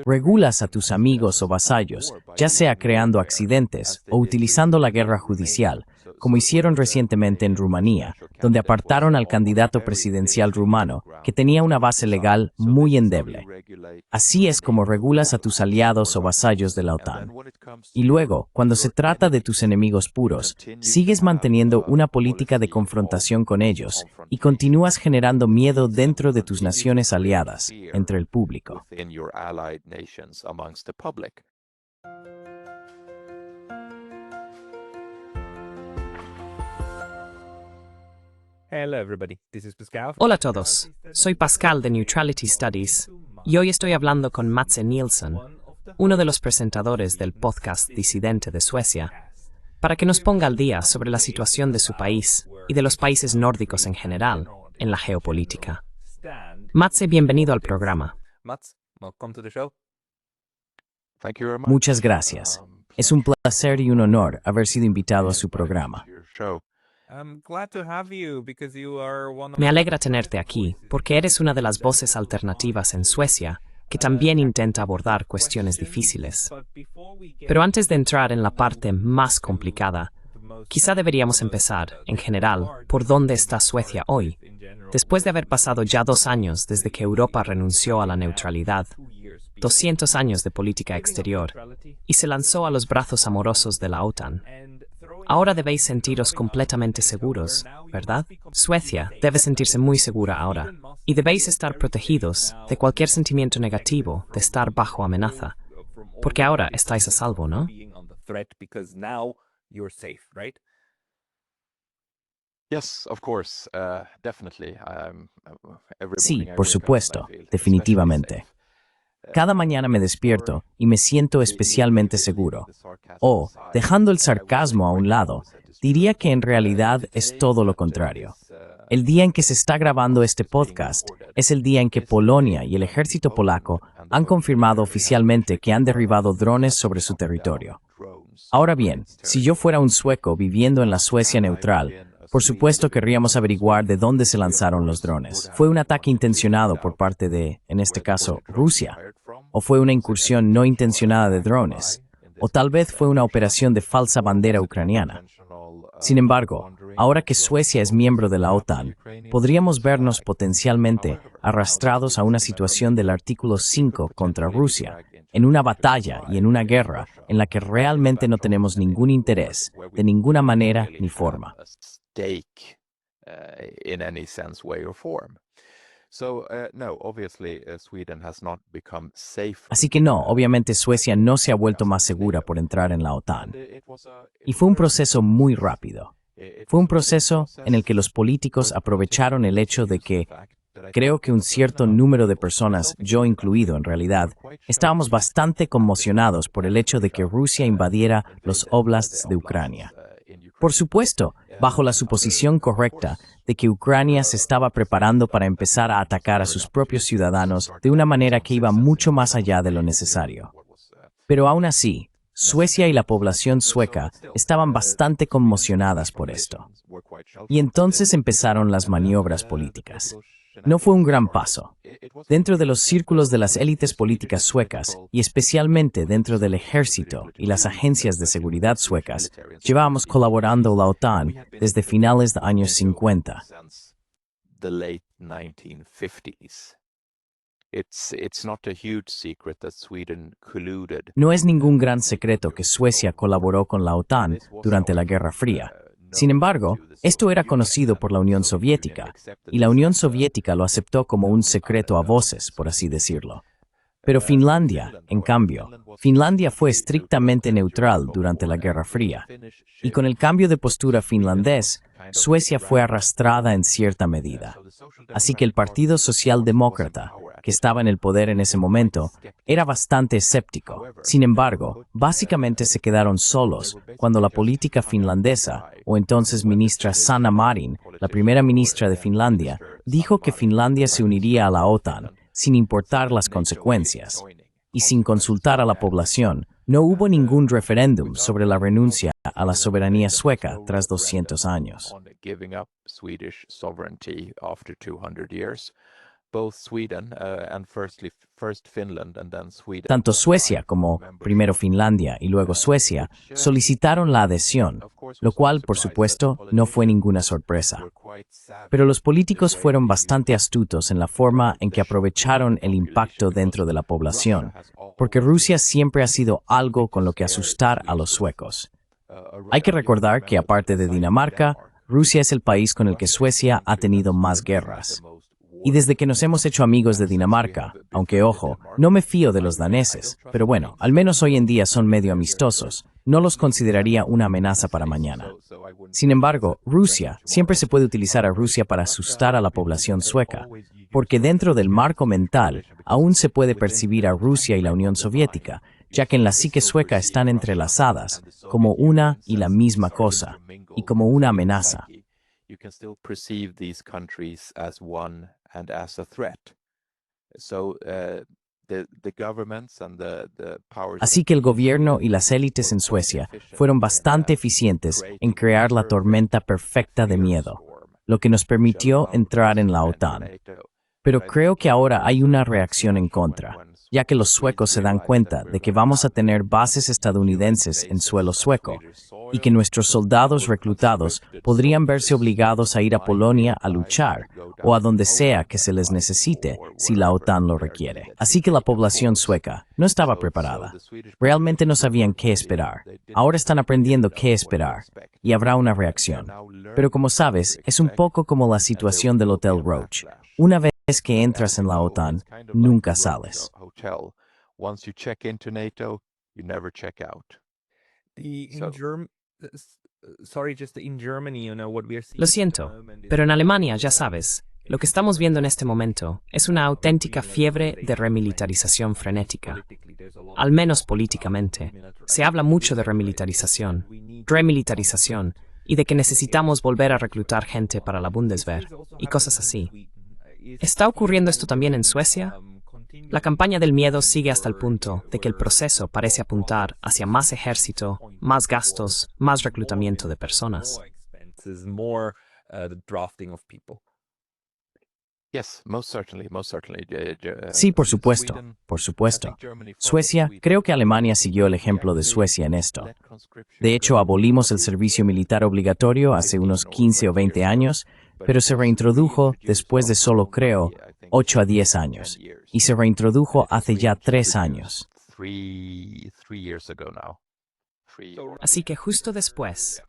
Regulas a tus amigos o vasallos, ya sea creando accidentes o utilizando la guerra judicial, como hicieron recientemente en Rumanía, donde apartaron al candidato presidencial rumano, que tenía una base legal muy endeble. Así es como regulas a tus aliados o vasallos de la OTAN. Y luego, cuando se trata de tus enemigos puros, sigues manteniendo una política de confrontación con ellos y continúas generando miedo dentro de tus naciones aliadas, entre el público. Hola a todos, soy Pascal de Neutrality Studies y hoy estoy hablando con Mats Nielsen, uno de los presentadores del podcast disidente de Suecia, para que nos ponga al día sobre la situación de su país y de los países nórdicos en general en la geopolítica. Mats, bienvenido al programa. Muchas gracias. Es un placer y un honor haber sido invitado a su programa. Me alegra tenerte aquí, porque eres una de las voces alternativas en Suecia que también intenta abordar cuestiones difíciles. Pero antes de entrar en la parte más complicada, quizá deberíamos empezar, en general, por dónde está Suecia hoy, después de haber pasado ya 2 años desde que Europa renunció a la neutralidad, 200 años de política exterior, y se lanzó a los brazos amorosos de la OTAN. Ahora debéis sentiros completamente seguros, ¿verdad? Suecia debe sentirse muy segura ahora, y debéis estar protegidos de cualquier sentimiento negativo de estar bajo amenaza, porque ahora estáis a salvo, ¿no? Sí, por supuesto, definitivamente. Cada mañana me despierto y me siento especialmente seguro. O, dejando el sarcasmo a un lado, diría que en realidad es todo lo contrario. El día en que se está grabando este podcast es el día en que Polonia y el ejército polaco han confirmado oficialmente que han derribado drones sobre su territorio. Ahora bien, si yo fuera un sueco viviendo en la Suecia neutral, por supuesto querríamos averiguar de dónde se lanzaron los drones. ¿Fue un ataque intencionado por parte de, en este caso, Rusia? ¿O fue una incursión no intencionada de drones? ¿O tal vez fue una operación de falsa bandera ucraniana? Sin embargo, ahora que Suecia es miembro de la OTAN, podríamos vernos potencialmente arrastrados a una situación del artículo 5 contra Rusia, en una batalla y en una guerra en la que realmente no tenemos ningún interés, de ninguna manera ni forma. Así que no, obviamente Suecia no se ha vuelto más segura por entrar en la OTAN. Y fue un proceso muy rápido. Fue un proceso en el que los políticos aprovecharon el hecho de que, creo que un cierto número de personas, yo incluido en realidad, estábamos bastante conmocionados por el hecho de que Rusia invadiera los oblasts de Ucrania. Por supuesto, bajo la suposición correcta de que Ucrania se estaba preparando para empezar a atacar a sus propios ciudadanos de una manera que iba mucho más allá de lo necesario. Pero aún así, Suecia y la población sueca estaban bastante conmocionadas por esto. Y entonces empezaron las maniobras políticas. No fue un gran paso. Dentro de los círculos de las élites políticas suecas, y especialmente dentro del ejército y las agencias de seguridad suecas, llevábamos colaborando la OTAN desde finales de años 50. No es ningún gran secreto que Suecia colaboró con la OTAN durante la Guerra Fría. Sin embargo, esto era conocido por la Unión Soviética, y la Unión Soviética lo aceptó como un secreto a voces, por así decirlo. Pero Finlandia, en cambio, Finlandia fue estrictamente neutral durante la Guerra Fría, y con el cambio de postura finlandés, Suecia fue arrastrada en cierta medida. Así que el Partido Socialdemócrata, que estaba en el poder en ese momento, era bastante escéptico. Sin embargo, básicamente se quedaron solos cuando la política finlandesa, o entonces ministra Sanna Marin, la primera ministra de Finlandia, dijo que Finlandia se uniría a la OTAN, sin importar las consecuencias. Y sin consultar a la población, no hubo ningún referéndum sobre la renuncia a la soberanía sueca tras 200 años. Tanto Suecia como primero Finlandia y luego Suecia solicitaron la adhesión, lo cual, por supuesto, no fue ninguna sorpresa. Pero los políticos fueron bastante astutos en la forma en que aprovecharon el impacto dentro de la población, porque Rusia siempre ha sido algo con lo que asustar a los suecos. Hay que recordar que, aparte de Dinamarca, Rusia es el país con el que Suecia ha tenido más guerras. Y desde que nos hemos hecho amigos de Dinamarca, aunque ojo, no me fío de los daneses, pero bueno, al menos hoy en día son medio amistosos, no los consideraría una amenaza para mañana. Sin embargo, Rusia, siempre se puede utilizar a Rusia para asustar a la población sueca, porque dentro del marco mental aún se puede percibir a Rusia y la Unión Soviética, ya que en la psique sueca están entrelazadas, como una y la misma cosa, y como una amenaza. Así que el gobierno y las élites en Suecia fueron bastante eficientes en crear la tormenta perfecta de miedo, lo que nos permitió entrar en la OTAN. Pero creo que ahora hay una reacción en contra, ya que los suecos se dan cuenta de que vamos a tener bases estadounidenses en suelo sueco y que nuestros soldados reclutados podrían verse obligados a ir a Polonia a luchar o a donde sea que se les necesite si la OTAN lo requiere. Así que la población sueca no estaba preparada. Realmente no sabían qué esperar. Ahora están aprendiendo qué esperar y habrá una reacción. Pero como sabes, es un poco como la situación del Hotel Roach. Una vez que entras en la OTAN, nunca sales. Lo siento, pero en Alemania, ya sabes, lo que estamos viendo en este momento es una auténtica fiebre de remilitarización frenética. Al menos políticamente. Se habla mucho de remilitarización, y de que necesitamos volver a reclutar gente para la Bundeswehr, y cosas así. ¿Está ocurriendo esto también en Suecia? La campaña del miedo sigue hasta el punto de que el proceso parece apuntar hacia más ejército, más gastos, más reclutamiento de personas. Sí, por supuesto, por supuesto. Suecia, creo que Alemania siguió el ejemplo de Suecia en esto. De hecho, abolimos el servicio militar obligatorio hace unos 15 o 20 años, pero se reintrodujo después de solo, creo, 8 a 10 años. Y se reintrodujo hace ya 3 años. Así que justo después,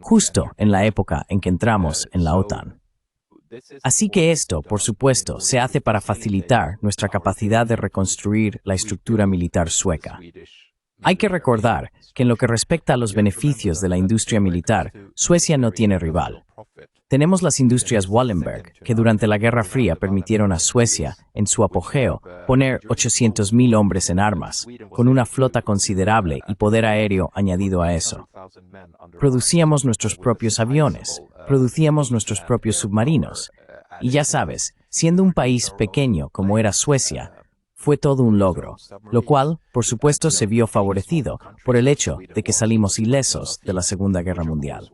justo en la época en que entramos en la OTAN. Así que esto, por supuesto, se hace para facilitar nuestra capacidad de reconstruir la estructura militar sueca. Hay que recordar que en lo que respecta a los beneficios de la industria militar, Suecia no tiene rival. Tenemos las industrias Wallenberg, que durante la Guerra Fría permitieron a Suecia, en su apogeo, poner 800.000 hombres en armas, con una flota considerable y poder aéreo añadido a eso. Producíamos nuestros propios aviones, producíamos nuestros propios submarinos. Y ya sabes, siendo un país pequeño como era Suecia, fue todo un logro, lo cual, por supuesto, se vio favorecido por el hecho de que salimos ilesos de la Segunda Guerra Mundial.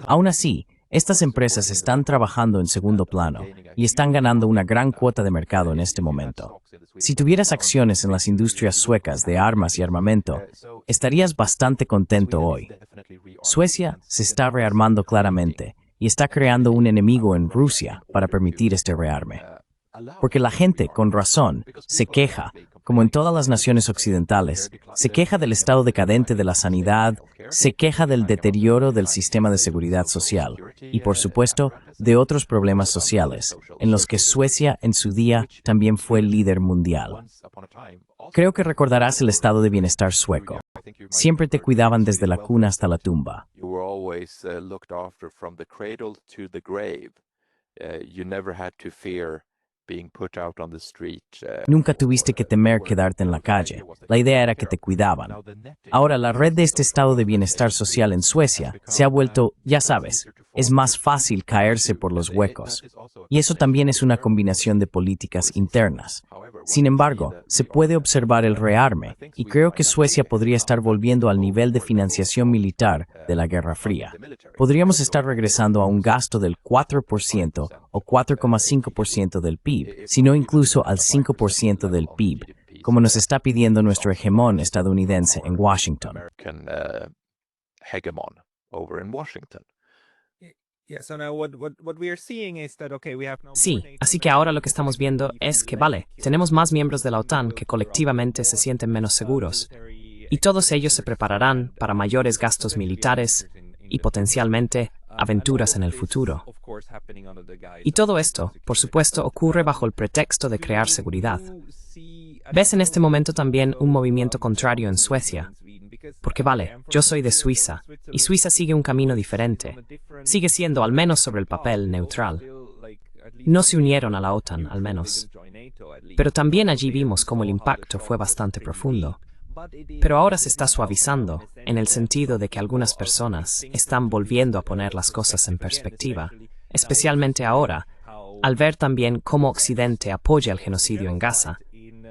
Aún así, estas empresas están trabajando en segundo plano y están ganando una gran cuota de mercado en este momento. Si tuvieras acciones en las industrias suecas de armas y armamento, estarías bastante contento hoy. Suecia se está rearmando claramente y está creando un enemigo en Rusia para permitir este rearme. Porque la gente, con razón, se queja, como en todas las naciones occidentales, se queja del estado decadente de la sanidad, se queja del deterioro del sistema de seguridad social y, por supuesto, de otros problemas sociales, en los que Suecia en su día también fue líder mundial. Creo que recordarás el estado de bienestar sueco. Siempre te cuidaban desde la cuna hasta la tumba. Nunca tuviste que temer quedarte en la calle. La idea era que te cuidaban. Ahora, la red de este estado de bienestar social en Suecia se ha vuelto, ya sabes, es más fácil caerse por los huecos. Y eso también es una combinación de políticas internas. Sin embargo, se puede observar el rearme, y creo que Suecia podría estar volviendo al nivel de financiación militar de la Guerra Fría. Podríamos estar regresando a un gasto del 4% o 4,5% del PIB, sino incluso al 5% del PIB, como nos está pidiendo nuestro hegemón estadounidense en Washington. Sí, así que ahora lo que estamos viendo es que, vale, tenemos más miembros de la OTAN que colectivamente se sienten menos seguros, y todos ellos se prepararán para mayores gastos militares y potencialmente aventuras en el futuro. Y todo esto, por supuesto, ocurre bajo el pretexto de crear seguridad. ¿Ves en este momento también un movimiento contrario en Suecia? Porque vale, yo soy de Suiza, y Suiza sigue un camino diferente. Sigue siendo, al menos sobre el papel, neutral. No se unieron a la OTAN, al menos. Pero también allí vimos cómo el impacto fue bastante profundo. Pero ahora se está suavizando, en el sentido de que algunas personas están volviendo a poner las cosas en perspectiva, especialmente ahora, al ver también cómo Occidente apoya el genocidio en Gaza,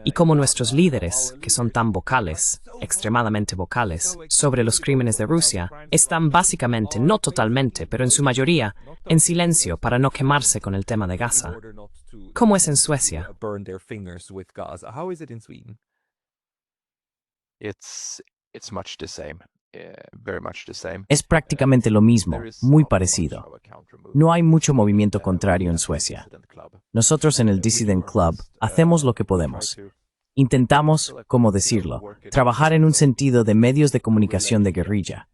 y cómo nuestros líderes, que son tan vocales, extremadamente vocales, sobre los crímenes de Rusia, están básicamente, no totalmente, pero en su mayoría, en silencio para no quemarse con el tema de Gaza. ¿Cómo es en Suecia? Es prácticamente lo mismo, muy parecido. No hay mucho movimiento contrario en Suecia. Nosotros en el Dissident Club hacemos lo que podemos. Intentamos, ¿cómo decirlo?, trabajar en un sentido de medios de comunicación de guerrilla.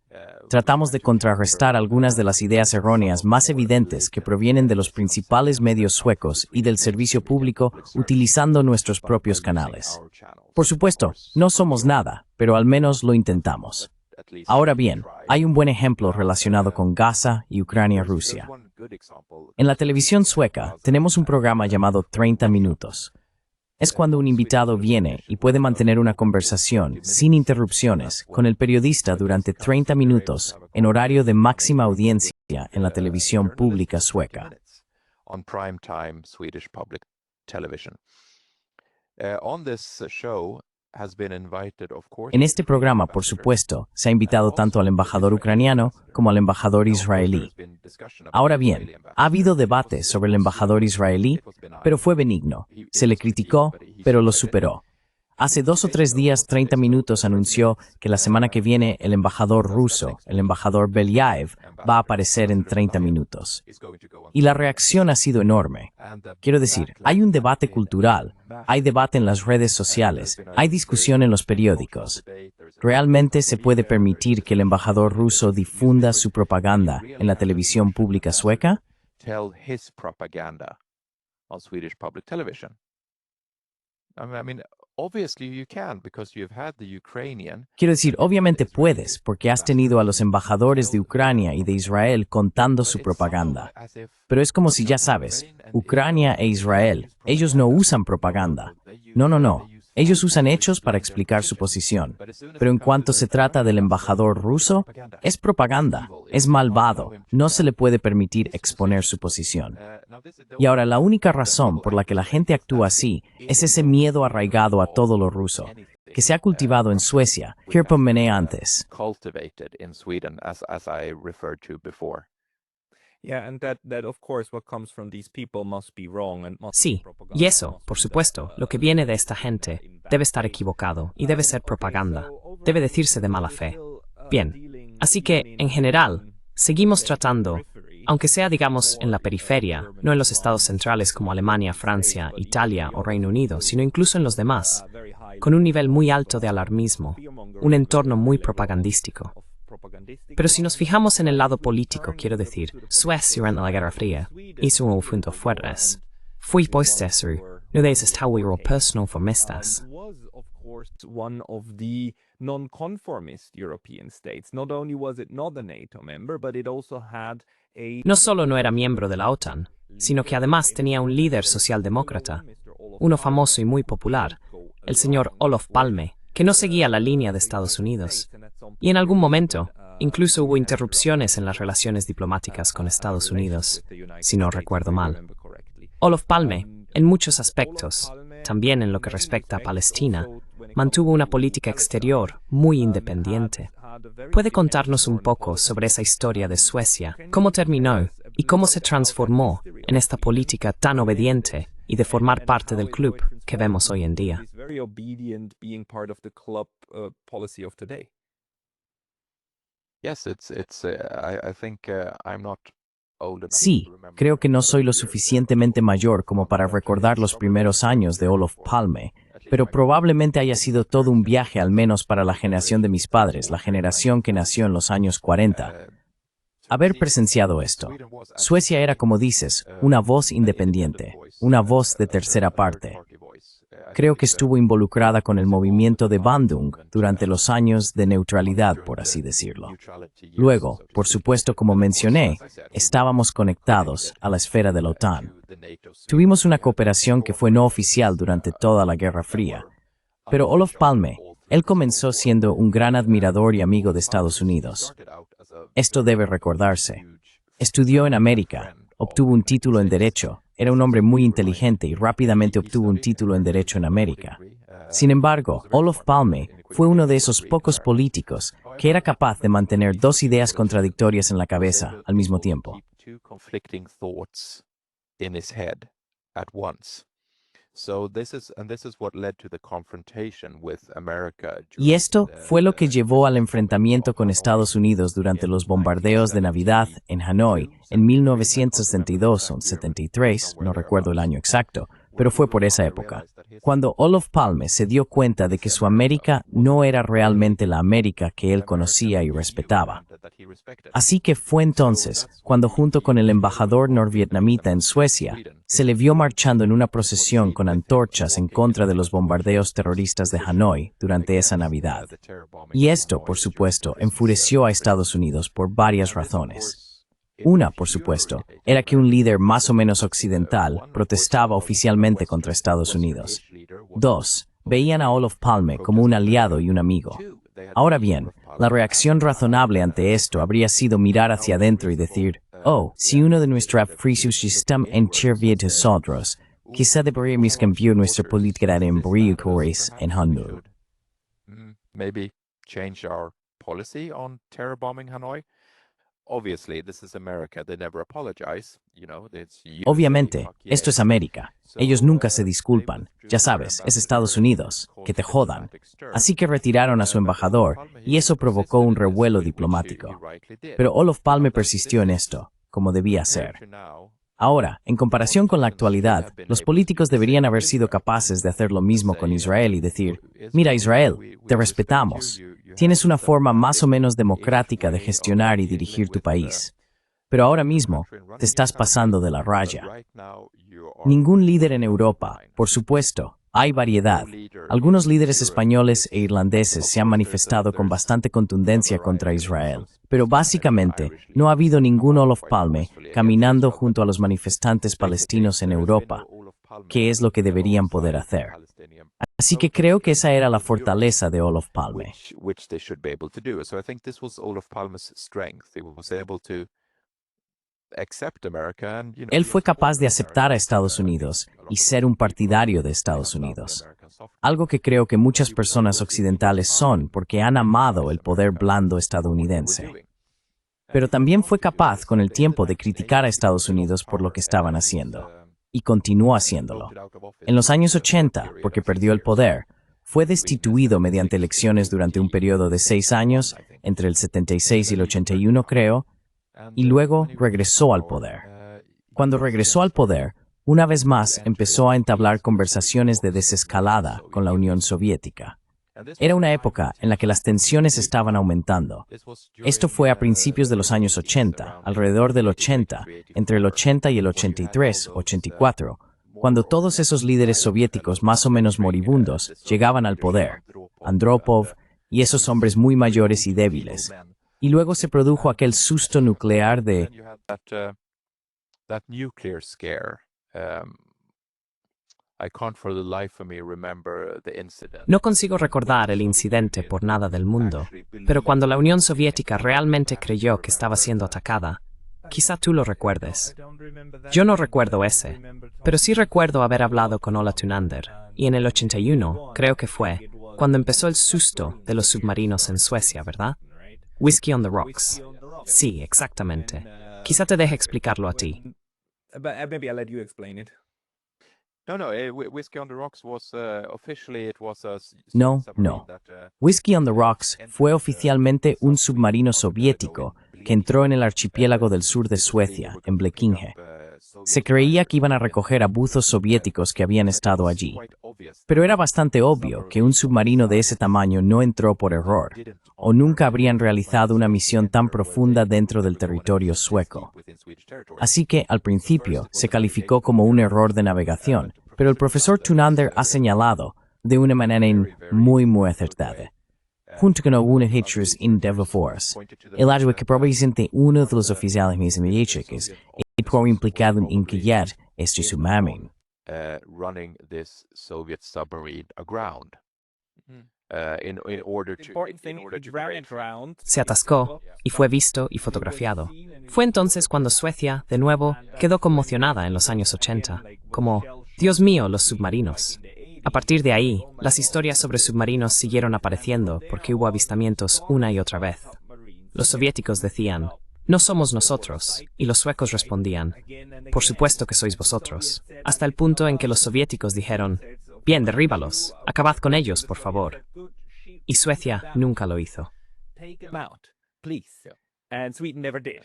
Tratamos de contrarrestar algunas de las ideas erróneas más evidentes que provienen de los principales medios suecos y del servicio público utilizando nuestros propios canales. Por supuesto, no somos nada, pero al menos lo intentamos. Ahora bien, hay un buen ejemplo relacionado con Gaza y Ucrania-Rusia. En la televisión sueca tenemos un programa llamado 30 minutos. Es cuando un invitado viene y puede mantener una conversación sin interrupciones con el periodista durante 30 minutos en horario de máxima audiencia en la televisión pública sueca. En este programa, por supuesto, se ha invitado tanto al embajador ucraniano como al embajador israelí. Ahora bien, ha habido debate sobre el embajador israelí, pero fue benigno. Se le criticó, pero lo superó. Hace 2 o 3 días, 30 minutos anunció que la semana que viene el embajador ruso, el embajador Belyaev, va a aparecer en 30 minutos. Y la reacción ha sido enorme. Quiero decir, hay un debate cultural, hay debate en las redes sociales, hay discusión en los periódicos. ¿Realmente se puede permitir que el embajador ruso difunda su propaganda en la televisión pública sueca? Quiero decir, obviamente puedes, porque has tenido a los embajadores de Ucrania y de Israel contando su propaganda. Pero es como si ya sabes, Ucrania e Israel, ellos no usan propaganda. No. Ellos usan hechos para explicar su posición. Pero en cuanto se trata del embajador ruso, es propaganda, es malvado, no se le puede permitir exponer su posición. Y ahora la única razón por la que la gente actúa así es ese miedo arraigado a todo lo ruso, que se ha cultivado en Suecia, que mencioné antes. Sí, y eso, por supuesto, lo que viene de esta gente, debe estar equivocado y debe ser propaganda. Debe decirse de mala fe. Bien, así que, en general, seguimos tratando, aunque sea, digamos, en la periferia, no en los estados centrales como Alemania, Francia, Italia o Reino Unido, sino incluso en los demás, con un nivel muy alto de alarmismo, un entorno muy propagandístico. Pero si nos fijamos en el lado político, quiero decir, Suecia durante la Guerra Fría hizo un punto fuertes. Fui postesu, no de esas tawiero personal formistas. One of the non-conformist European states. Not only was it not a NATO member, but it also had a... No solo no era miembro de la OTAN, sino que además tenía un líder socialdemócrata, uno famoso y muy popular, el señor Olof Palme, que no seguía la línea de Estados Unidos. Y en algún momento, incluso hubo interrupciones en las relaciones diplomáticas con Estados Unidos, si no recuerdo mal. Olof Palme, en muchos aspectos, también en lo que respecta a Palestina, mantuvo una política exterior muy independiente. ¿Puede contarnos un poco sobre esa historia de Suecia? ¿Cómo terminó y cómo se transformó en esta política tan obediente y de formar parte del club que vemos hoy en día? Sí, creo que no soy lo suficientemente mayor como para recordar los primeros años de Olof Palme, pero probablemente haya sido todo un viaje al menos para la generación de mis padres, la generación que nació en los años 40. Haber presenciado esto. Suecia era, como dices, una voz independiente, una voz de tercera parte. Creo que estuvo involucrada con el movimiento de Bandung durante los años de neutralidad, por así decirlo. Luego, por supuesto, como mencioné, estábamos conectados a la esfera de la OTAN. Tuvimos una cooperación que fue no oficial durante toda la Guerra Fría. Pero Olof Palme, él comenzó siendo un gran admirador y amigo de Estados Unidos. Esto debe recordarse. Estudió en América, obtuvo un título en Derecho. Era un hombre muy inteligente y rápidamente obtuvo un título en Derecho en América. Sin embargo, Olof Palme fue uno de esos pocos políticos que era capaz de mantener dos ideas contradictorias en la cabeza al mismo tiempo. Y esto fue lo que llevó al enfrentamiento con Estados Unidos durante los bombardeos de Navidad en Hanoi en 1972 o 73, no recuerdo el año exacto, pero fue por esa época, cuando Olof Palme se dio cuenta de que su América no era realmente la América que él conocía y respetaba. Así que fue entonces cuando, junto con el embajador norvietnamita en Suecia, se le vio marchando en una procesión con antorchas en contra de los bombardeos terroristas de Hanoi durante esa Navidad. Y esto, por supuesto, enfureció a Estados Unidos por varias razones. Una, por supuesto, era que un líder más o menos occidental protestaba oficialmente contra Estados Unidos. Dos, veían a Olof Palme como un aliado y un amigo. Ahora bien, la reacción razonable ante esto habría sido mirar hacia adentro y decir, oh, si uno de nuestra frisystem en Cherviet Sodros, quizá deberíamos cambiar nuestra política de embriagadores en Hanoi. Maybe change our policy on terror bombing Hanoi. Obviously, this is America. They never apologize. Obviamente, esto es América. Ellos nunca se disculpan. Ya sabes, es Estados Unidos. Que te jodan. Así que retiraron a su embajador, y eso provocó un revuelo diplomático. Pero Olof Palme persistió en esto, como debía ser. Ahora, en comparación con la actualidad, los políticos deberían haber sido capaces de hacer lo mismo con Israel y decir, mira Israel, te respetamos. Tienes una forma más o menos democrática de gestionar y dirigir tu país. Pero ahora mismo, te estás pasando de la raya. Ningún líder en Europa, por supuesto, hay variedad. Algunos líderes españoles e irlandeses se han manifestado con bastante contundencia contra Israel. Pero básicamente, no ha habido ningún Olof Palme caminando junto a los manifestantes palestinos en Europa, que es lo que deberían poder hacer. Así que creo que esa era la fortaleza de Olof Palme. Él fue capaz de aceptar a Estados Unidos y ser un partidario de Estados Unidos. Algo que creo que muchas personas occidentales son porque han amado el poder blando estadounidense. Pero también fue capaz con el tiempo de criticar a Estados Unidos por lo que estaban haciendo. Y continuó haciéndolo. En los años 80, porque perdió el poder, fue destituido mediante elecciones durante un periodo de 6 años, entre el 76 y el 81 creo, y luego regresó al poder. Cuando regresó al poder, una vez más empezó a entablar conversaciones de desescalada con la Unión Soviética. Era una época en la que las tensiones estaban aumentando. Esto fue a principios de los años 80, alrededor del 80, entre el 80 y el 83, 84, cuando todos esos líderes soviéticos más o menos moribundos llegaban al poder, Andropov y esos hombres muy mayores y débiles. Y luego se produjo aquel susto nuclear de... No consigo recordar el incidente por nada del mundo, pero cuando la Unión Soviética realmente creyó que estaba siendo atacada, quizá tú lo recuerdes. Yo no recuerdo ese, pero sí recuerdo haber hablado con Ola Tunander Y en el 81, creo que fue, cuando empezó el susto de los submarinos en Suecia, ¿verdad? Whiskey on the Rocks. Sí, exactamente. Quizá te deje explicarlo a ti. Maybe I'll let you explain it. No, Whiskey on the Rocks was officially it was a No, submarine no. that, Whiskey on the Rocks fue oficialmente un submarino soviético que entró en el archipiélago del sur de Suecia, en Blekinge. Se creía que iban a recoger a buzos soviéticos que habían estado allí, pero era bastante obvio que un submarino de ese tamaño no entró por error, o nunca habrían realizado una misión tan profunda dentro del territorio sueco. Así que, al principio, se calificó como un error de navegación, pero el profesor Thunander ha señalado, de una manera muy acertada, junto con algunos hechos in Devaforce, el hecho de que probablemente uno de los oficiales soviéticos estuvo implicado en enviar este submarino. running this Soviet submarine aground. In order to Important thing, it ran aground. Se atascó y fue visto y fotografiado. Fue entonces cuando Suecia, de nuevo, quedó conmocionada en los años 80, como, Dios mío, los submarinos. A partir de ahí, las historias sobre submarinos siguieron apareciendo porque hubo avistamientos una y otra vez. Los soviéticos decían, no somos nosotros, y los suecos respondían, por supuesto que sois vosotros, hasta el punto en que los soviéticos dijeron, bien, derríbalos, acabad con ellos, por favor. Y Suecia nunca lo hizo. Take them out, please. And Sweden never did.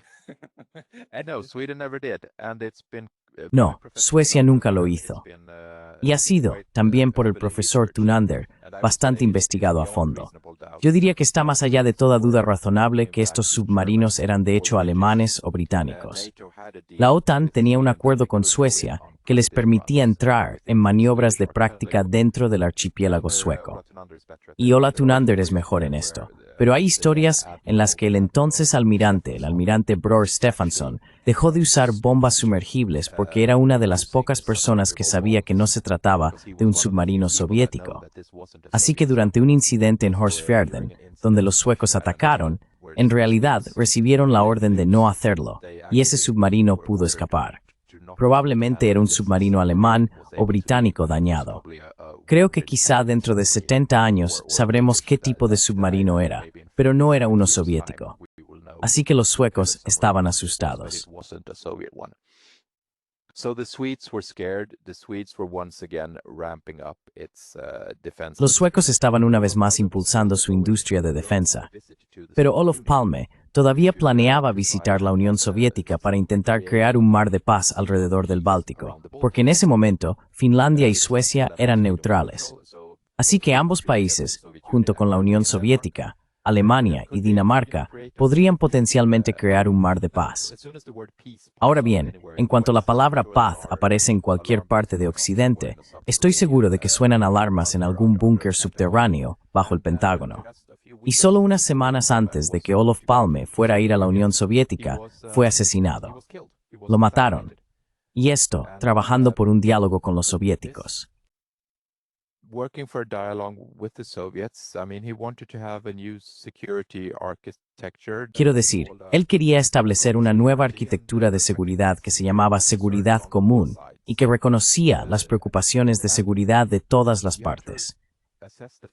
No, Sweden never did, and it's been No, Suecia nunca lo hizo. Y ha sido, también por el profesor Thunander, bastante investigado a fondo. Yo diría que está más allá de toda duda razonable que estos submarinos eran de hecho alemanes o británicos. La OTAN tenía un acuerdo con Suecia que les permitía entrar en maniobras de práctica dentro del archipiélago sueco. Y Ola Thunander es mejor en esto. Pero hay historias en las que el entonces almirante, el almirante Bror Stefansson, dejó de usar bombas sumergibles porque era una de las pocas personas que sabía que no se trataba de un submarino soviético. Así que durante un incidente en Horsfjärden, donde los suecos atacaron, en realidad recibieron la orden de no hacerlo, y ese submarino pudo escapar. Probablemente era un submarino alemán o británico dañado. Creo que quizá dentro de 70 años sabremos qué tipo de submarino era, pero no era uno soviético. Así que los suecos estaban asustados. Los suecos estaban una vez más impulsando su industria de defensa. Pero Olof Palme todavía planeaba visitar la Unión Soviética para intentar crear un mar de paz alrededor del Báltico, porque en ese momento Finlandia y Suecia eran neutrales. Así que ambos países, junto con la Unión Soviética, Alemania y Dinamarca, podrían potencialmente crear un mar de paz. Ahora bien, en cuanto la palabra paz aparece en cualquier parte de Occidente, estoy seguro de que suenan alarmas en algún búnker subterráneo bajo el Pentágono. Y solo unas semanas antes de que Olof Palme fuera a ir a la Unión Soviética, fue asesinado. Lo mataron. Y esto, trabajando por un diálogo con los soviéticos. Working for a dialogue with the Soviets, I mean, he wanted to have a new security architecture. Quiero decir, él quería establecer una nueva arquitectura de seguridad que se llamaba seguridad común y que reconocía las preocupaciones de seguridad de todas las partes.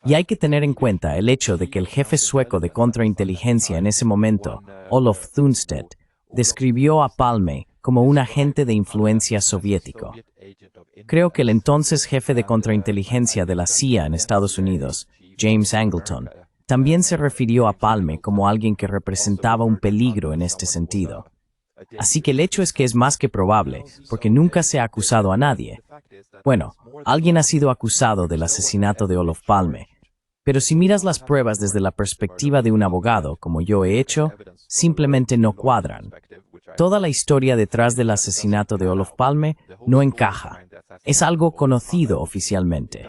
Y hay que tener en cuenta el hecho de que el jefe sueco de contrainteligencia en ese momento, Olof Thunstedt, describió a Palme como un agente de influencia soviético. Creo que el entonces jefe de contrainteligencia de la CIA en Estados Unidos, James Angleton, también se refirió a Palme como alguien que representaba un peligro en este sentido. Así que el hecho es que es más que probable, porque nunca se ha acusado a nadie. Bueno, alguien ha sido acusado del asesinato de Olof Palme, pero si miras las pruebas desde la perspectiva de un abogado, como yo he hecho, simplemente no cuadran. Toda la historia detrás del asesinato de Olof Palme no encaja. Es algo conocido oficialmente.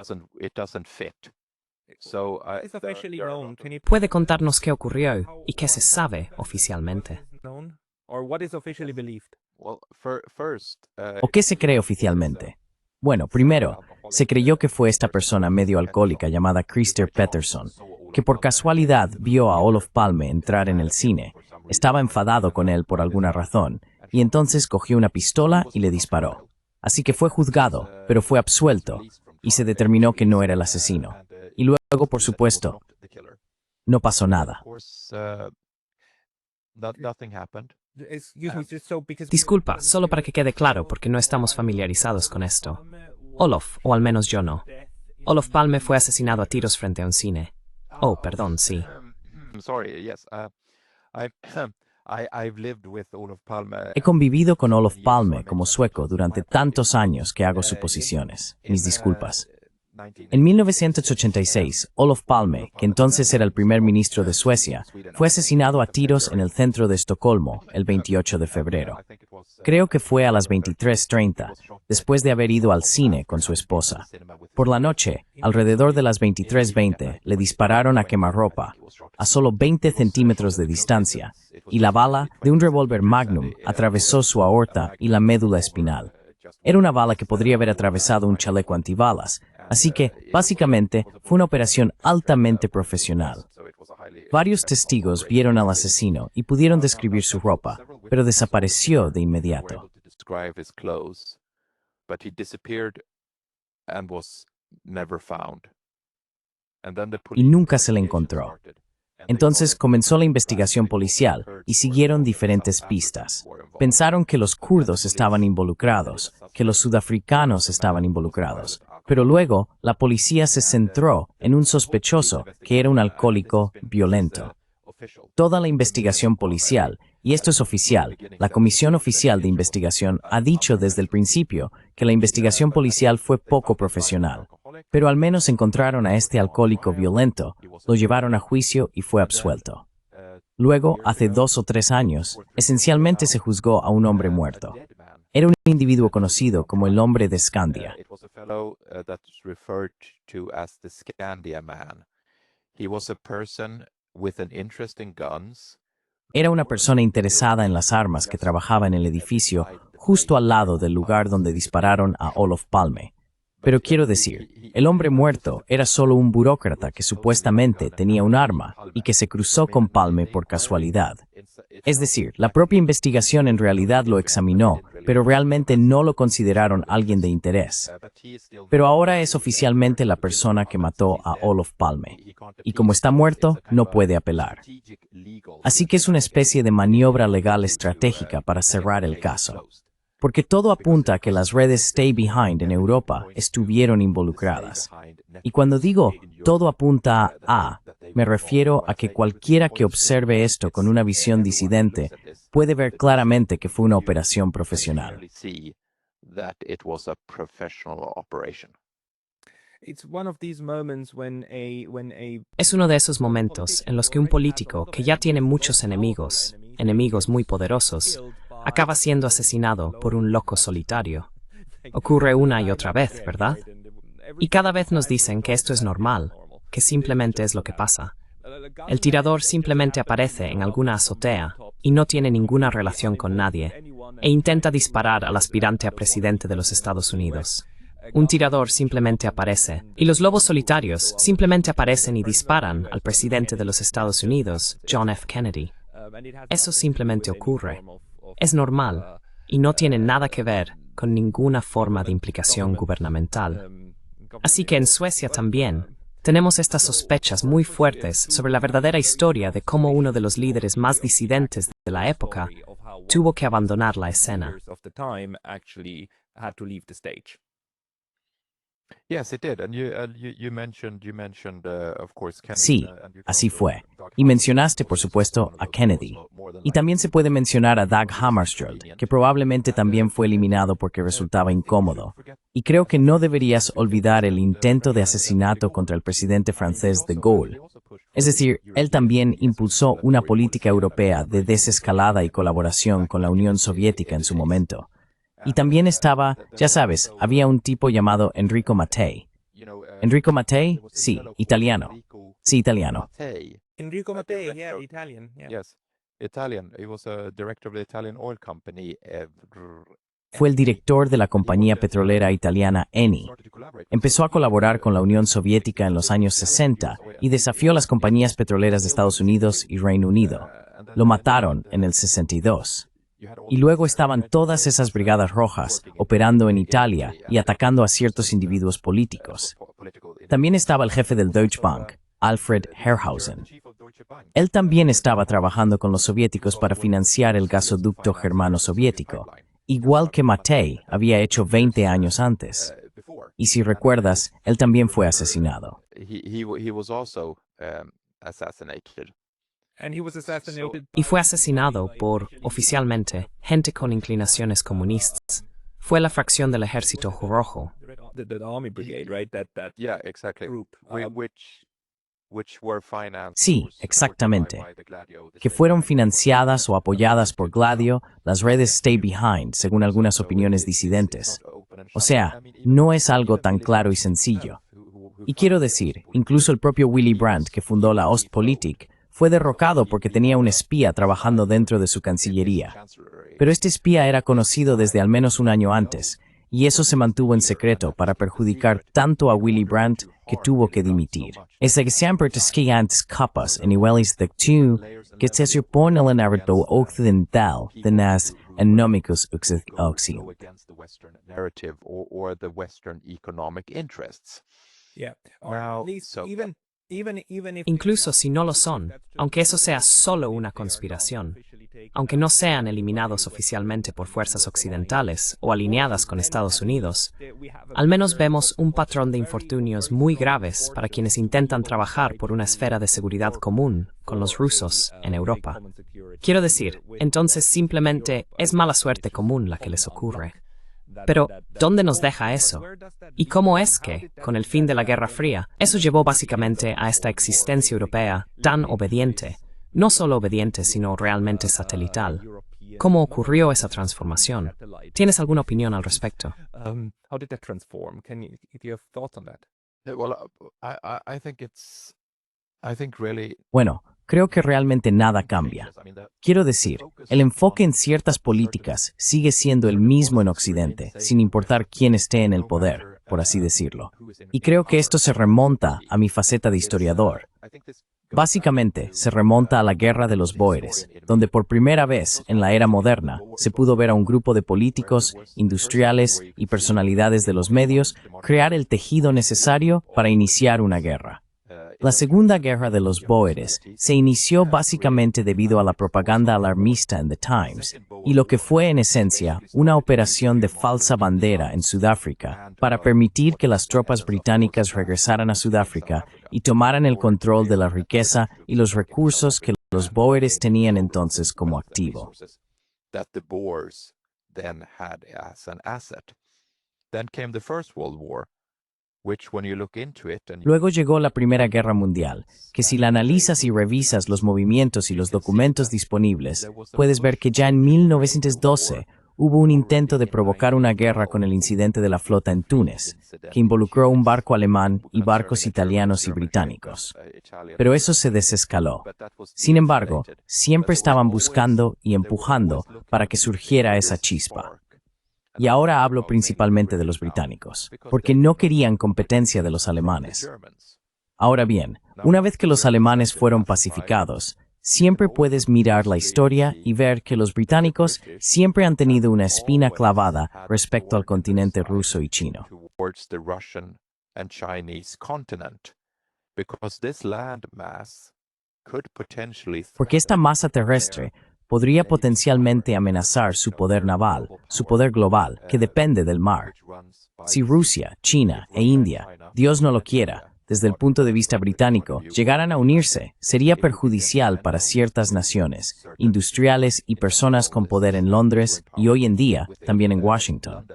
¿Puede contarnos qué ocurrió y qué se sabe oficialmente? ¿O qué se cree oficialmente? Bueno, primero, se creyó que fue esta persona medio alcohólica llamada Christer Pettersson, que por casualidad vio a Olof Palme entrar en el cine. Estaba enfadado con él por alguna razón, y entonces cogió una pistola y le disparó. Así que fue juzgado, pero fue absuelto, y se determinó que no era el asesino. Y luego, por supuesto, no pasó nada. Disculpa, solo para que quede claro, porque no estamos familiarizados con esto. Olof, o al menos yo no. Olof Palme fue asesinado a tiros frente a un cine. Oh, perdón, sí. He convivido con Olof Palme como sueco durante tantos años que hago suposiciones. Mis disculpas. En 1986, Olof Palme, que entonces era el primer ministro de Suecia, fue asesinado a tiros en el centro de Estocolmo el 28 de febrero. Creo que fue a las 23:30, después de haber ido al cine con su esposa. Por la noche, alrededor de las 23:20, le dispararon a quemarropa, a solo 20 centímetros de distancia, y la bala de un revólver Magnum atravesó su aorta y la médula espinal. Era una bala que podría haber atravesado un chaleco antibalas, así que, básicamente, fue una operación altamente profesional. Varios testigos vieron al asesino y pudieron describir su ropa, pero desapareció de inmediato. Y nunca se le encontró. Entonces comenzó la investigación policial y siguieron diferentes pistas. Pensaron que los kurdos estaban involucrados, que los sudafricanos estaban involucrados. Pero luego, la policía se centró en un sospechoso que era un alcohólico violento. Toda la investigación policial, y esto es oficial, la Comisión Oficial de Investigación ha dicho desde el principio que la investigación policial fue poco profesional. Pero al menos encontraron a este alcohólico violento, lo llevaron a juicio y fue absuelto. Luego, hace 2 o 3 años, esencialmente se juzgó a un hombre muerto. Era un individuo conocido como el hombre de Scandia. Era una persona interesada en las armas que trabajaba en el edificio justo al lado del lugar donde dispararon a Olof Palme. Pero quiero decir, el hombre muerto era solo un burócrata que supuestamente tenía un arma y que se cruzó con Palme por casualidad. Es decir, la propia investigación en realidad lo examinó, pero realmente no lo consideraron alguien de interés. Pero ahora es oficialmente la persona que mató a Olof Palme, y como está muerto, no puede apelar. Así que es una especie de maniobra legal estratégica para cerrar el caso. Porque todo apunta a que las redes Stay Behind en Europa estuvieron involucradas. Y cuando digo todo apunta a, me refiero a que cualquiera que observe esto con una visión disidente puede ver claramente que fue una operación profesional. Es uno de esos momentos en los que un político que ya tiene muchos enemigos muy poderosos, acaba siendo asesinado por un loco solitario. Ocurre una y otra vez, ¿verdad? Y cada vez nos dicen que esto es normal, que simplemente es lo que pasa. El tirador simplemente aparece en alguna azotea y no tiene ninguna relación con nadie, e intenta disparar al aspirante a presidente de los Estados Unidos. Un tirador simplemente aparece, y los lobos solitarios simplemente aparecen y disparan al presidente de los Estados Unidos, John F. Kennedy. Eso simplemente ocurre. Es normal, y no tiene nada que ver con ninguna forma de implicación gubernamental. Así que en Suecia también tenemos estas sospechas muy fuertes sobre la verdadera historia de cómo uno de los líderes más disidentes de la época tuvo que abandonar la escena. Sí, así fue. Y mencionaste, por supuesto, a Kennedy. Y también se puede mencionar a Dag Hammarskjöld, que probablemente también fue eliminado porque resultaba incómodo. Y creo que no deberías olvidar el intento de asesinato contra el presidente francés de Gaulle. Es decir, él también impulsó una política europea de desescalada y colaboración con la Unión Soviética en su momento. Y también estaba, ya sabes, había un tipo llamado Enrico Mattei. ¿Enrico Mattei? Sí, italiano. Sí, italiano. Enrico Mattei, yeah, Italian. Yeah. Yes, Italian. He was a director of the Italian oil company. Fue el director de la compañía petrolera italiana Eni. Empezó a colaborar con la Unión Soviética en los años 60 y desafió las compañías petroleras de Estados Unidos y Reino Unido. Lo mataron en el 62. Y luego estaban todas esas brigadas rojas operando en Italia y atacando a ciertos individuos políticos. También estaba el jefe del Deutsche Bank, Alfred Herrhausen. Él también estaba trabajando con los soviéticos para financiar el gasoducto germano-soviético, igual que Matei había hecho 20 años antes. Y si recuerdas, él también fue asesinado. Y fue asesinado por, oficialmente, gente con inclinaciones comunistas. Fue la fracción del Ejército Rojo. Sí, exactamente. Que fueron financiadas o apoyadas por Gladio, las redes Stay Behind, según algunas opiniones disidentes. O sea, no es algo tan claro y sencillo. Y quiero decir, incluso el propio Willy Brandt, que fundó la Ostpolitik, fue derrocado porque tenía un espía trabajando dentro de su cancillería. Pero este espía era conocido desde al menos un año antes, y eso se mantuvo en secreto para perjudicar tanto a Willy Brandt que tuvo que dimitir. Es exempel que antes capas en niveles de acción que se supone el narrativo occidental de las económicos occidentales. Incluso si no lo son, aunque eso sea solo una conspiración, aunque no sean eliminados oficialmente por fuerzas occidentales o alineadas con Estados Unidos, al menos vemos un patrón de infortunios muy graves para quienes intentan trabajar por una esfera de seguridad común con los rusos en Europa. Quiero decir, entonces simplemente es mala suerte común la que les ocurre. Pero, ¿dónde nos deja eso? ¿Y cómo es que, con el fin de la Guerra Fría, eso llevó básicamente a esta existencia europea tan obediente? No solo obediente, sino realmente satelital. ¿Cómo ocurrió esa transformación? ¿Tienes alguna opinión al respecto? Bueno, creo que realmente nada cambia. Quiero decir, el enfoque en ciertas políticas sigue siendo el mismo en Occidente, sin importar quién esté en el poder, por así decirlo. Y creo que esto se remonta a mi faceta de historiador. Básicamente, se remonta a la Guerra de los Bóeres, donde por primera vez en la era moderna se pudo ver a un grupo de políticos, industriales y personalidades de los medios crear el tejido necesario para iniciar una guerra. La Segunda Guerra de los Bóeres se inició básicamente debido a la propaganda alarmista en The Times y lo que fue en esencia una operación de falsa bandera en Sudáfrica para permitir que las tropas británicas regresaran a Sudáfrica y tomaran el control de la riqueza y los recursos que los Bóeres tenían entonces como activo. Luego llegó la Primera Guerra Mundial, que si la analizas y revisas los movimientos y los documentos disponibles, puedes ver que ya en 1912 hubo un intento de provocar una guerra con el incidente de la flota en Túnez, que involucró un barco alemán y barcos italianos y británicos. Pero eso se desescaló. Sin embargo, siempre estaban buscando y empujando para que surgiera esa chispa. Y ahora hablo principalmente de los británicos, porque no querían competencia de los alemanes. Ahora bien, una vez que los alemanes fueron pacificados, siempre puedes mirar la historia y ver que los británicos siempre han tenido una espina clavada respecto al continente ruso y chino. Porque esta masa terrestre podría potencialmente amenazar su poder naval, su poder global, que depende del mar. Si Rusia, China e India, Dios no lo quiera, desde el punto de vista británico, llegaran a unirse, sería perjudicial para ciertas naciones, industriales y personas con poder en Londres y hoy en día también en Washington.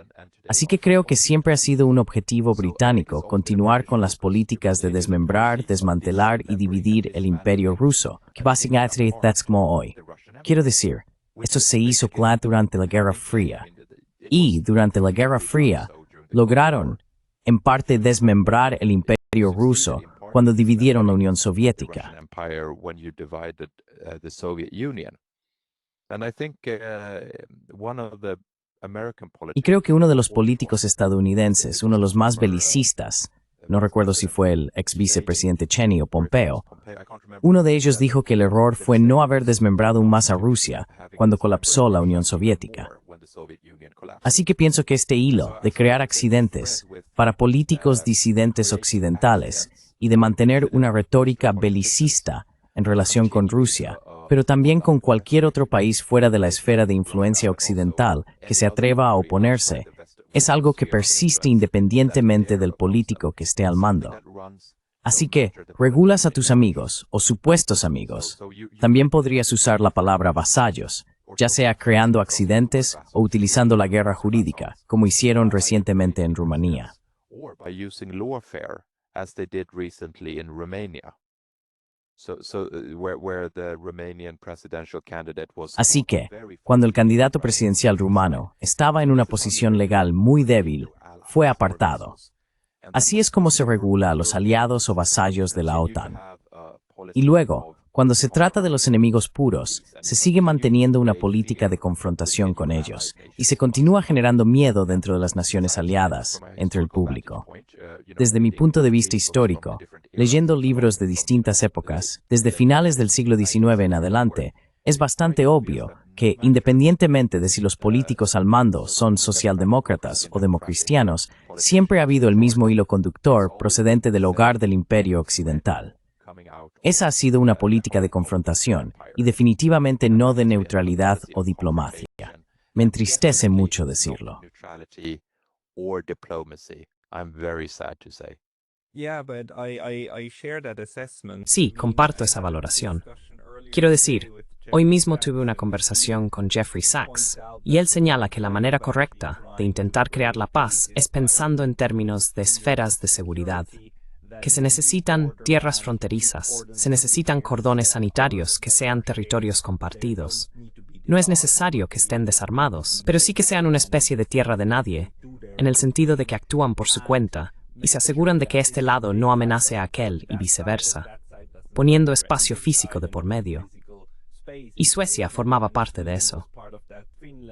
Así que creo que siempre ha sido un objetivo británico continuar con las políticas de desmembrar, desmantelar y dividir el imperio ruso, que básicamente es como hoy. Quiero decir, esto se hizo claro durante la Guerra Fría. Y durante la Guerra Fría, lograron, en parte, desmembrar el imperio ruso cuando dividieron la Unión Soviética. Y creo que uno de los políticos estadounidenses, uno de los más belicistas, no recuerdo si fue el ex vicepresidente Cheney o Pompeo, uno de ellos dijo que el error fue no haber desmembrado aún más a Rusia cuando colapsó la Unión Soviética. Así que pienso que este hilo de crear accidentes para políticos disidentes occidentales y de mantener una retórica belicista en relación con Rusia, pero también con cualquier otro país fuera de la esfera de influencia occidental que se atreva a oponerse, es algo que persiste independientemente del político que esté al mando. Así que, regulas a tus amigos o supuestos amigos. También podrías usar la palabra vasallos, ya sea creando accidentes o utilizando la guerra jurídica, como hicieron recientemente en Rumanía. Así que, cuando el candidato presidencial rumano estaba en una posición legal muy débil, fue apartado. Así es como se regula a los aliados o vasallos de la OTAN. Y luego, cuando se trata de los enemigos puros, se sigue manteniendo una política de confrontación con ellos, y se continúa generando miedo dentro de las naciones aliadas, entre el público. Desde mi punto de vista histórico, leyendo libros de distintas épocas, desde finales del siglo XIX en adelante, es bastante obvio que, independientemente de si los políticos al mando son socialdemócratas o democristianos, siempre ha habido el mismo hilo conductor procedente del hogar del imperio occidental. Esa ha sido una política de confrontación y definitivamente no de neutralidad o diplomacia. Me entristece mucho decirlo. Sí, comparto esa valoración. Quiero decir, hoy mismo tuve una conversación con Jeffrey Sachs, y él señala que la manera correcta de intentar crear la paz es pensando en términos de esferas de seguridad, que se necesitan tierras fronterizas, se necesitan cordones sanitarios que sean territorios compartidos. No es necesario que estén desarmados, pero sí que sean una especie de tierra de nadie, en el sentido de que actúan por su cuenta y se aseguran de que este lado no amenace a aquel y viceversa, poniendo espacio físico de por medio. Y Suecia formaba parte de eso.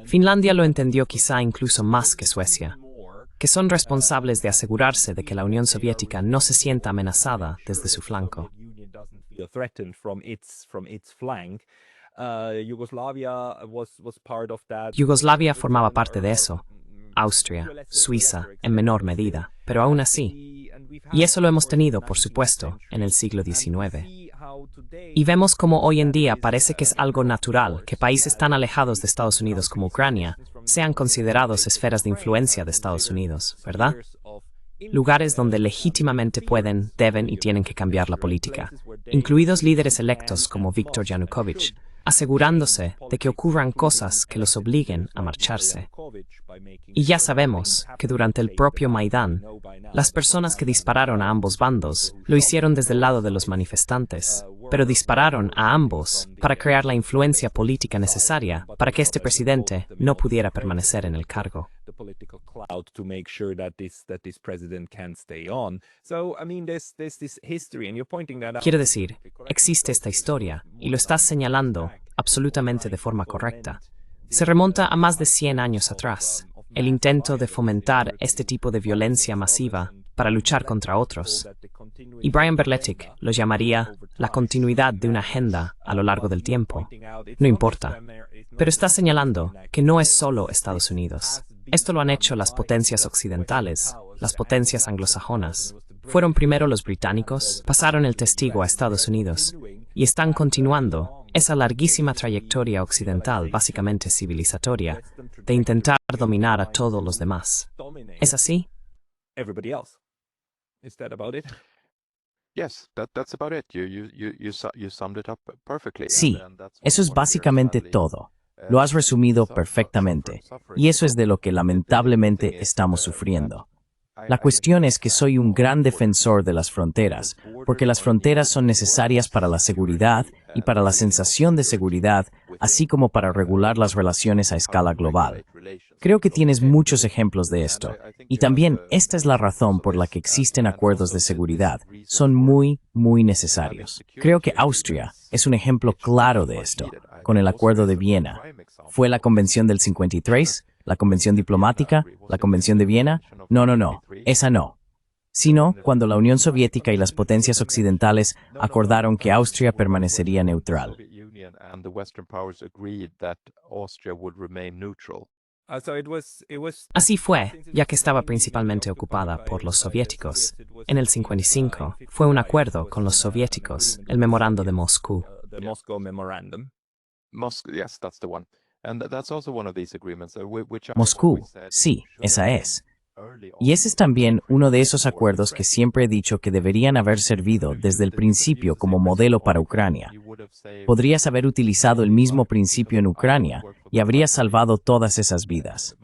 Finlandia lo entendió quizá incluso más que Suecia, que son responsables de asegurarse de que la Unión Soviética no se sienta amenazada desde su flanco. Yugoslavia formaba parte de eso, Austria, Suiza, en menor medida, pero aún así. Y eso lo hemos tenido, por supuesto, en el siglo XIX. Y vemos como hoy en día parece que es algo natural que países tan alejados de Estados Unidos como Ucrania sean considerados esferas de influencia de Estados Unidos, ¿verdad? Lugares donde legítimamente pueden, deben y tienen que cambiar la política, incluidos líderes electos como Viktor Yanukovych, asegurándose de que ocurran cosas que los obliguen a marcharse. Y ya sabemos que durante el propio Maidán, las personas que dispararon a ambos bandos lo hicieron desde el lado de los manifestantes, pero dispararon a ambos para crear la influencia política necesaria para que este presidente no pudiera permanecer en el cargo. Quiero decir, existe esta historia, y lo estás señalando absolutamente de forma correcta. Se remonta a más de 100 años atrás, el intento de fomentar este tipo de violencia masiva para luchar contra otros. Y Brian Berletic lo llamaría la continuidad de una agenda a lo largo del tiempo. No importa. Pero está señalando que no es solo Estados Unidos. Esto lo han hecho las potencias occidentales, las potencias anglosajonas. Fueron primero los británicos, pasaron el testigo a Estados Unidos, y están continuando esa larguísima trayectoria occidental, básicamente civilizatoria, de intentar dominar a todos los demás. ¿Es así? Sí, eso es básicamente todo. Lo has resumido perfectamente, y eso es de lo que lamentablemente estamos sufriendo. La cuestión es que soy un gran defensor de las fronteras, porque las fronteras son necesarias para la seguridad y para la sensación de seguridad, así como para regular las relaciones a escala global. Creo que tienes muchos ejemplos de esto, y también esta es la razón por la que existen acuerdos de seguridad. Son muy necesarios. Creo que Austria es un ejemplo claro de esto, con el Acuerdo de Viena. ¿Fue la Convención del 53? ¿La Convención Diplomática? ¿La Convención de Viena? No, esa no. sino cuando la Unión Soviética y las potencias occidentales acordaron que Austria permanecería neutral. Así fue, ya que estaba principalmente ocupada por los soviéticos. En el 55 fue un acuerdo con los soviéticos, el Memorando de Moscú. The Moscow Memorandum. Yes, that's the one. And that's also one of these agreements, Moscú, sí, esa es. Y ese es también uno de esos acuerdos que siempre he dicho que deberían haber servido desde el principio como modelo para Ucrania. Podrías haber utilizado el mismo principio en Ucrania y habrías salvado todas esas vidas.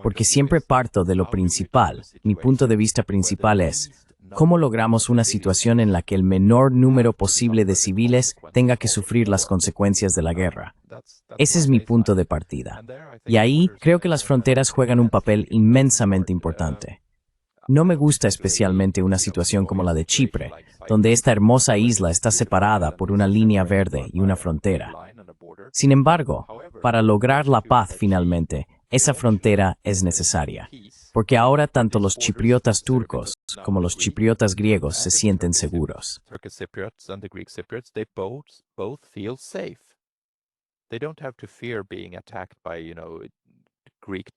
Porque siempre parto de lo principal. Mi punto de vista principal es, ¿cómo logramos una situación en la que el menor número posible de civiles tenga que sufrir las consecuencias de la guerra? Ese es mi punto de partida. Y ahí creo que las fronteras juegan un papel inmensamente importante. No me gusta especialmente una situación como la de Chipre, donde esta hermosa isla está separada por una línea verde y una frontera. Sin embargo, para lograr la paz finalmente, esa frontera es necesaria, porque ahora tanto los chipriotas turcos como los chipriotas griegos se sienten seguros.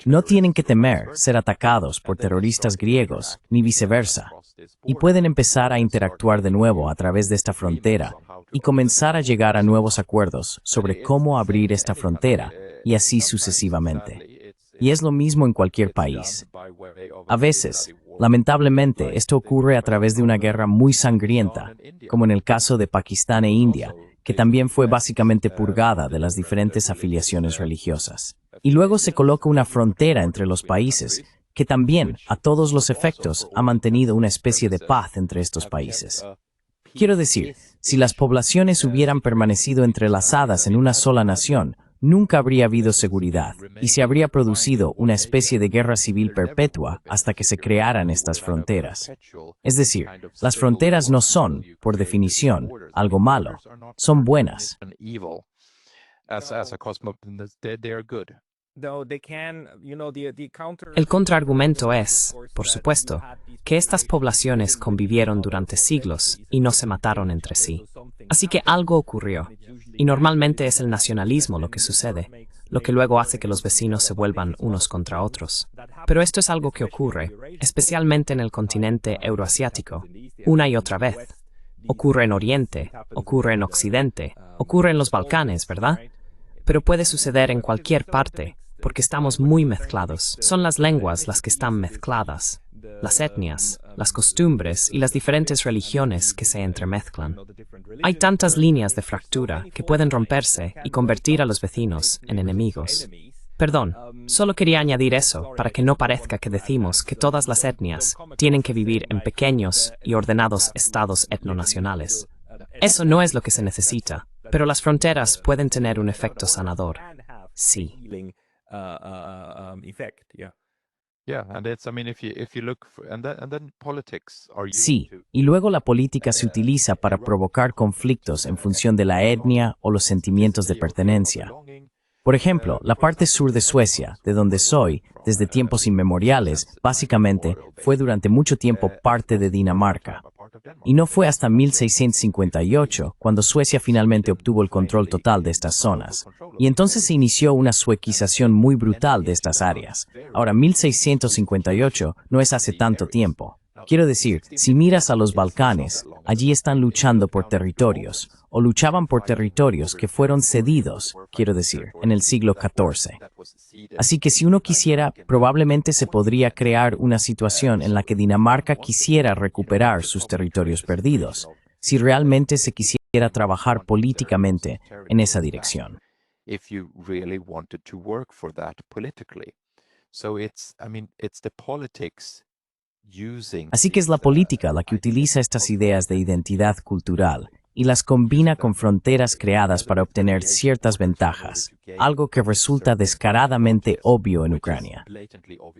No tienen que temer ser atacados por terroristas griegos, ni viceversa, y pueden empezar a interactuar de nuevo a través de esta frontera y comenzar a llegar a nuevos acuerdos sobre cómo abrir esta frontera, y así sucesivamente. Y es lo mismo en cualquier país. A veces, lamentablemente, esto ocurre a través de una guerra muy sangrienta, como en el caso de Pakistán e India, que también fue básicamente purgada de las diferentes afiliaciones religiosas. Y luego se coloca una frontera entre los países, que también, a todos los efectos, ha mantenido una especie de paz entre estos países. Quiero decir, si las poblaciones hubieran permanecido entrelazadas en una sola nación, nunca habría habido seguridad, y se habría producido una especie de guerra civil perpetua hasta que se crearan estas fronteras. Es decir, las fronteras no son, por definición, algo malo, son buenas. El contraargumento es, por supuesto, que estas poblaciones convivieron durante siglos y no se mataron entre sí. Así que algo ocurrió, y normalmente es el nacionalismo lo que sucede, lo que luego hace que los vecinos se vuelvan unos contra otros. Pero esto es algo que ocurre, especialmente en el continente euroasiático, una y otra vez. Ocurre en Oriente, ocurre en Occidente, ocurre en los Balcanes, ¿verdad? Pero puede suceder en cualquier parte, porque estamos muy mezclados. Son las lenguas las que están mezcladas, las etnias, las costumbres y las diferentes religiones que se entremezclan. Hay tantas líneas de fractura que pueden romperse y convertir a los vecinos en enemigos. Perdón, solo quería añadir eso para que no parezca que decimos que todas las etnias tienen que vivir en pequeños y ordenados estados etnonacionales. Eso no es lo que se necesita, pero las fronteras pueden tener un efecto sanador. Sí. Sí, y luego la política se utiliza para provocar conflictos en función de la etnia o los sentimientos de pertenencia. Por ejemplo, la parte sur de Suecia, de donde soy, desde tiempos inmemoriales, básicamente, fue durante mucho tiempo parte de Dinamarca. Y no fue hasta 1658 cuando Suecia finalmente obtuvo el control total de estas zonas. Y entonces se inició una suequización muy brutal de estas áreas. Ahora, 1658 no es hace tanto tiempo. Quiero decir, si miras a los Balcanes, allí están luchando por territorios, o luchaban por territorios que fueron cedidos, quiero decir, en el siglo XIV. Así que si uno quisiera, probablemente se podría crear una situación en la que Dinamarca quisiera recuperar sus territorios perdidos, si realmente se quisiera trabajar políticamente en esa dirección. Así que es la política la que utiliza estas ideas de identidad cultural y las combina con fronteras creadas para obtener ciertas ventajas, algo que resulta descaradamente obvio en Ucrania.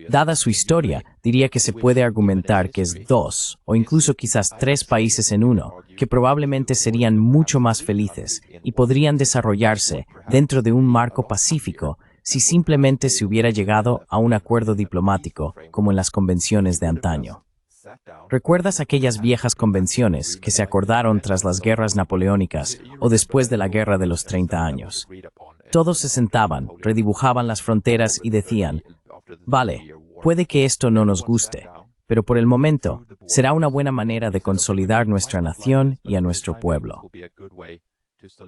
Dada su historia, diría que se puede argumentar que es 2 o incluso quizás 3 países en uno, que probablemente serían mucho más felices y podrían desarrollarse dentro de un marco pacífico si simplemente se hubiera llegado a un acuerdo diplomático como en las convenciones de antaño. ¿Recuerdas aquellas viejas convenciones que se acordaron tras las guerras napoleónicas o después de la Guerra de los 30 años? Todos se sentaban, redibujaban las fronteras y decían, vale, puede que esto no nos guste, pero por el momento será una buena manera de consolidar nuestra nación y a nuestro pueblo.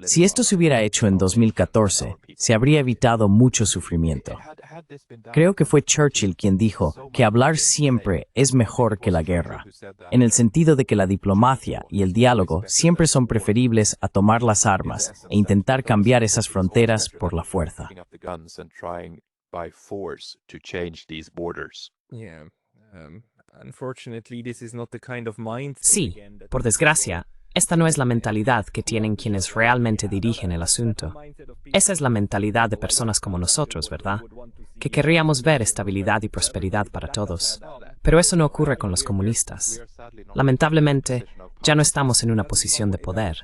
Si esto se hubiera hecho en 2014, se habría evitado mucho sufrimiento. Creo que fue Churchill quien dijo que hablar siempre es mejor que la guerra, en el sentido de que la diplomacia y el diálogo siempre son preferibles a tomar las armas e intentar cambiar esas fronteras por la fuerza. Sí, por desgracia, esta no es la mentalidad que tienen quienes realmente dirigen el asunto. Esa es la mentalidad de personas como nosotros, ¿verdad? Que querríamos ver estabilidad y prosperidad para todos. Pero eso no ocurre con los comunistas. Lamentablemente, ya no estamos en una posición de poder.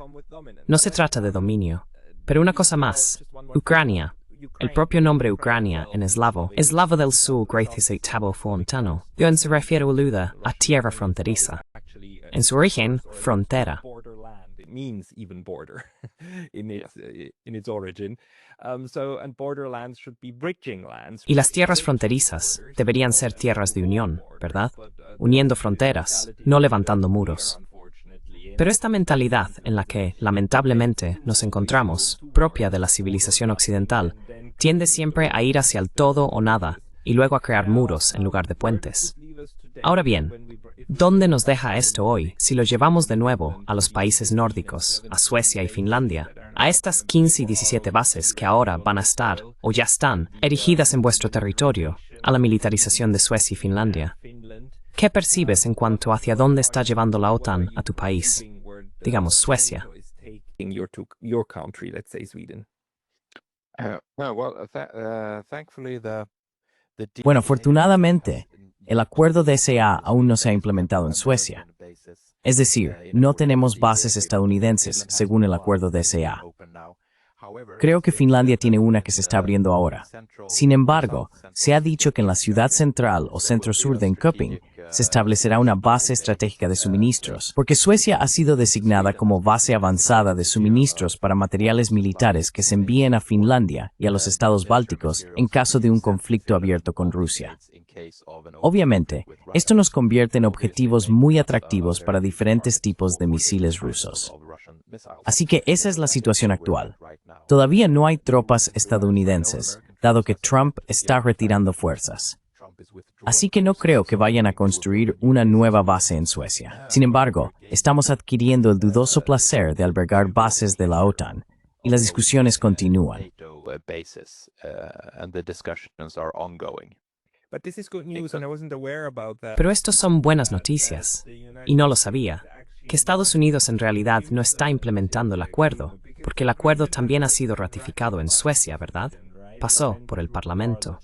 No se trata de dominio. Pero una cosa más, Ucrania. El propio nombre Ucrania en eslavo del sur gracias a Tabo Fontano, se refiere a tierra fronteriza. En su origen, frontera. Means even border in its origin. And borderlands should be bridging lands. Y las tierras fronterizas deberían ser tierras de unión, ¿verdad? Uniendo fronteras, no levantando muros. Pero esta mentalidad en la que, lamentablemente, nos encontramos, propia de la civilización occidental, tiende siempre a ir hacia el todo o nada, y luego a crear muros en lugar de puentes. Ahora bien, ¿dónde nos deja esto hoy si lo llevamos de nuevo a los países nórdicos, a Suecia y Finlandia, a estas 15 y 17 bases que ahora van a estar, o ya están, erigidas en vuestro territorio, a la militarización de Suecia y Finlandia? ¿Qué percibes en cuanto hacia dónde está llevando la OTAN a tu país? Digamos, Suecia. Bueno, afortunadamente, el acuerdo DCA aún no se ha implementado en Suecia. Es decir, no tenemos bases estadounidenses según el acuerdo DCA. Creo que Finlandia tiene una que se está abriendo ahora. Sin embargo, se ha dicho que en la ciudad central o centro-sur de Enköping se establecerá una base estratégica de suministros, porque Suecia ha sido designada como base avanzada de suministros para materiales militares que se envíen a Finlandia y a los estados bálticos en caso de un conflicto abierto con Rusia. Obviamente, esto nos convierte en objetivos muy atractivos para diferentes tipos de misiles rusos. Así que esa es la situación actual. Todavía no hay tropas estadounidenses, dado que Trump está retirando fuerzas. Así que no creo que vayan a construir una nueva base en Suecia. Sin embargo, estamos adquiriendo el dudoso placer de albergar bases de la OTAN, y las discusiones continúan. Pero estos son buenas noticias, y no lo sabía, que Estados Unidos en realidad no está implementando el acuerdo, porque el acuerdo también ha sido ratificado en Suecia, ¿verdad? Pasó por el Parlamento.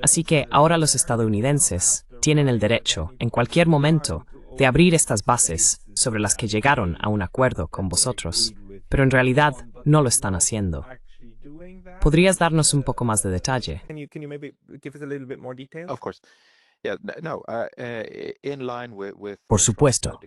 Así que ahora los estadounidenses tienen el derecho, en cualquier momento, de abrir estas bases sobre las que llegaron a un acuerdo con vosotros, pero en realidad no lo están haciendo. ¿Podrías darnos un poco más de detalle? Por supuesto,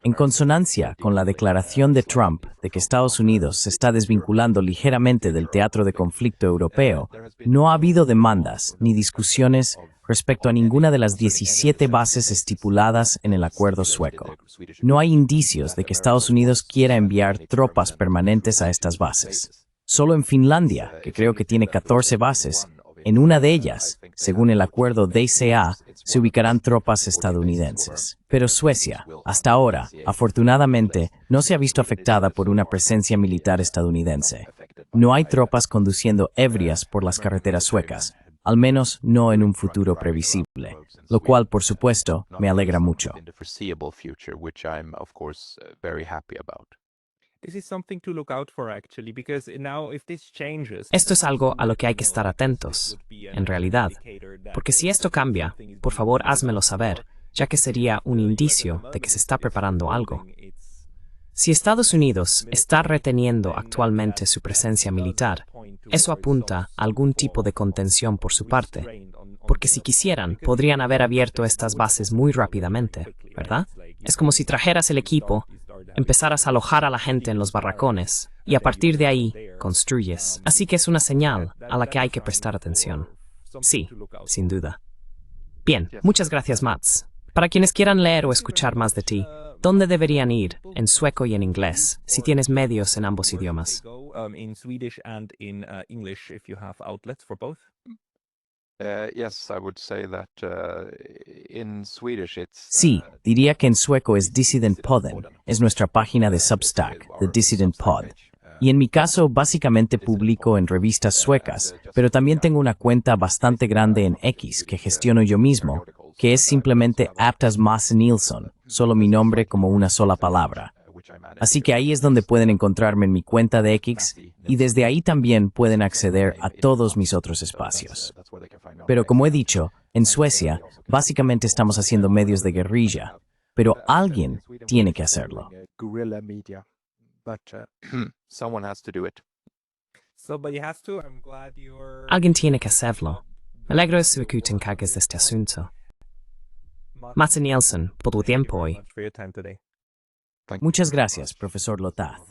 en consonancia con la declaración de Trump de que Estados Unidos se está desvinculando ligeramente del teatro de conflicto europeo, no ha habido demandas ni discusiones respecto a ninguna de las 17 bases estipuladas en el acuerdo sueco. No hay indicios de que Estados Unidos quiera enviar tropas permanentes a estas bases. Solo en Finlandia, que creo que tiene 14 bases, en una de ellas, según el acuerdo DCA, se ubicarán tropas estadounidenses. Pero Suecia, hasta ahora, afortunadamente, no se ha visto afectada por una presencia militar estadounidense. No hay tropas conduciendo ebrias por las carreteras suecas, al menos no en un futuro previsible, lo cual, por supuesto, me alegra mucho. Esto es algo a lo que hay que estar atentos, en realidad, porque si esto cambia, por favor házmelo saber, ya que sería un indicio de que se está preparando algo. Si Estados Unidos está reteniendo actualmente su presencia militar, eso apunta a algún tipo de contención por su parte, porque porque si quisieran, podrían haber abierto estas bases muy rápidamente, ¿verdad? Es como si trajeras el equipo, empezaras a alojar a la gente en los barracones, y a partir de ahí, construyes. Así que es una señal a la que hay que prestar atención. Sí, sin duda. Bien, muchas gracias, Mats. Para quienes quieran leer o escuchar más de ti, ¿dónde deberían ir, en sueco y en inglés, si tienes medios en ambos idiomas? In Swedish and in English, if you have outlets for both. Yes, I would say that in Swedish it's Sí, diría que en sueco es Dissident Podden, es nuestra página de Substack, The Dissident Pod. Y en mi caso, básicamente publico en revistas suecas, pero también tengo una cuenta bastante grande en X que gestiono yo mismo, que es simplemente Aptas Masse Nilsson, solo mi nombre como una sola palabra. Así que ahí es donde pueden encontrarme en mi cuenta de X, y desde ahí también pueden acceder a todos mis otros espacios. Pero como he dicho, en Suecia, básicamente estamos haciendo medios de guerrilla, pero alguien tiene que hacerlo. guerrilla media, but someone has to do it. Somebody has to. I'm glad you're. Alguien tiene que hacerlo. Me alegro de que te encargues de este asunto. Mats Nielsen, por tu tiempo hoy. For your time today. Muchas gracias, profesor Lotath.